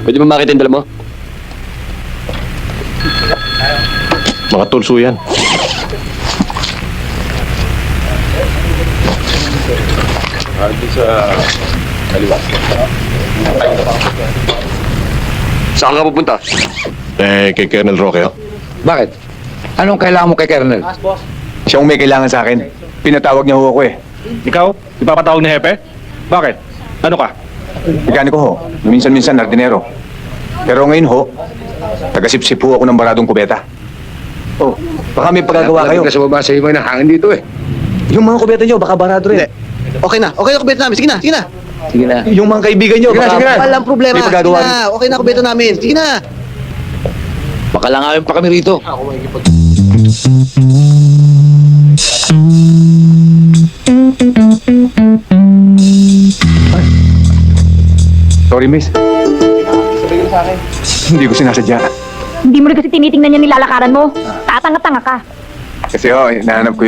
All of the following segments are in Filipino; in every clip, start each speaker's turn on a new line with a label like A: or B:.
A: Pwede mo makita yung dala mo?
B: Mga tulso yan.
A: Saan ka pupunta?
B: Kay Colonel Roque, oh.
C: Bakit? Anong kailangan mo kay Colonel?
D: Siya ang may kailangan sa akin. Pinatawag niya ho ako eh.
E: Ikaw? Ipapatawag ni Hepe? Bakit? Ano ka?
D: Mekaniko ho. Minsan-minsan nardinero. Pero ngayon ho, tagasipsip ho ako ng baradong kubeta. Oh, baka may pagagawa kayo.
C: Kasi baba sa iba ng hangin dito eh.
D: Yung mga kubeta niyo, baka barado rin.
F: Okay na kubeta namin. Sige na, sige na.
C: Sige na.
D: Yung mga kaibigan niyo, baka
F: Walang problema.
D: may
F: Sige
D: pagagawa rin.
F: na, okay na kubeta namin. Sige na.
C: Baka langawin pa kami rito.
D: Sorry, miss. Hindi ko sinasadya.
G: Hindi mo rin kasi tinitingnan yung nilalakaran mo. Tatanga-tanga ka.
D: Kasi ho, nahanap ko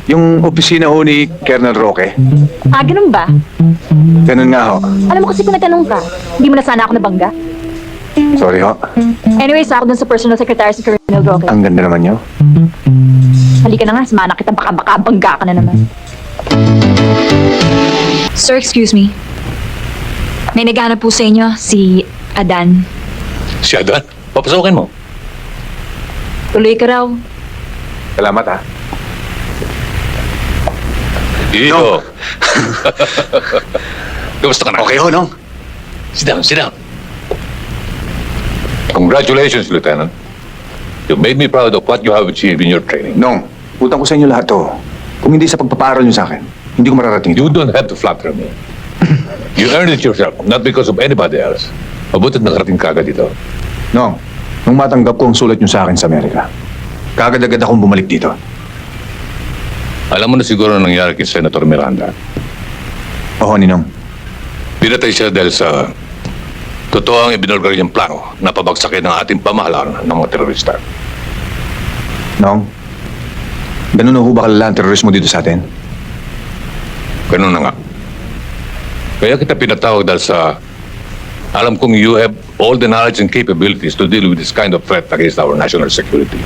D: yung opisina ho ni Colonel Roque.
G: Ah, ganun ba?
D: Ganun nga ho.
G: Alam mo kasi kung nagtanong ka, hindi mo na sana ako nabangga.
D: Sorry ho.
G: Anyways, ako dun sa personal secretary si Colonel Roque.
D: Ang ganda naman niyo.
G: Halika na nga, sumana kita, baka bangga ka na naman.
H: Sir, excuse me. May naghanap po sa inyo, si Adan.
B: Si Adan, papasokin mo.
H: Tuloy ka raw.
D: Salamat ha.
B: Iyo. Kamusta ka na?
D: Okay ho, Nong.
B: Sit down, sit down. Congratulations, Lieutenant. You made me proud of what you have achieved in your training.
D: Nong, utang ko sa inyo lahat to. Kung hindi sa pagpapaaral niyo sa akin, hindi ko mararating ito.
B: You don't have to flatter me. You earned it yourself, not because of anybody else. Mabutit nakarating ka agad dito.
D: Nong, nung matanggap ko ang sulat niyo sa akin sa Amerika, kagad-agad akong bumalik dito.
B: Alam mo na siguro ang nangyari kay Senator Miranda.
D: Oo, Ninong.
B: Pinatay siya dahil sa totoo ang ibinulgar niyang plano na pabagsakin ang ating pamahalaan ng mga terorista.
D: Nong, ganun na ho ba kalala ang terorismo dito sa atin?
B: Ganun na nga. Kaya kita pinatawag dahil sa alam kong you have all the knowledge and capabilities to deal with this kind of threat against our national security.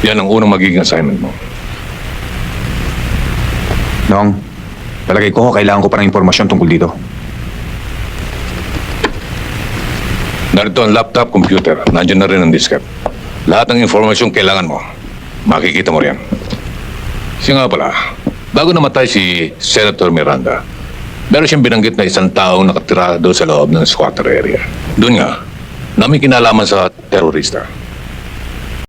B: Yan ang unang magiging assignment mo.
D: Nong, palagay ko kailangan ko pa ng impormasyon tungkol dito.
B: Narito ang laptop, computer. Nandiyan na rin ang disket. Lahat ng informasyon kailangan mo. Makikita mo riyan. Siya nga pala, bago namatay si Senator Miranda, meron siyang binanggit na isang taong nakatira doon sa loob ng squatter area. Doon nga, namin kinalaman sa terorista.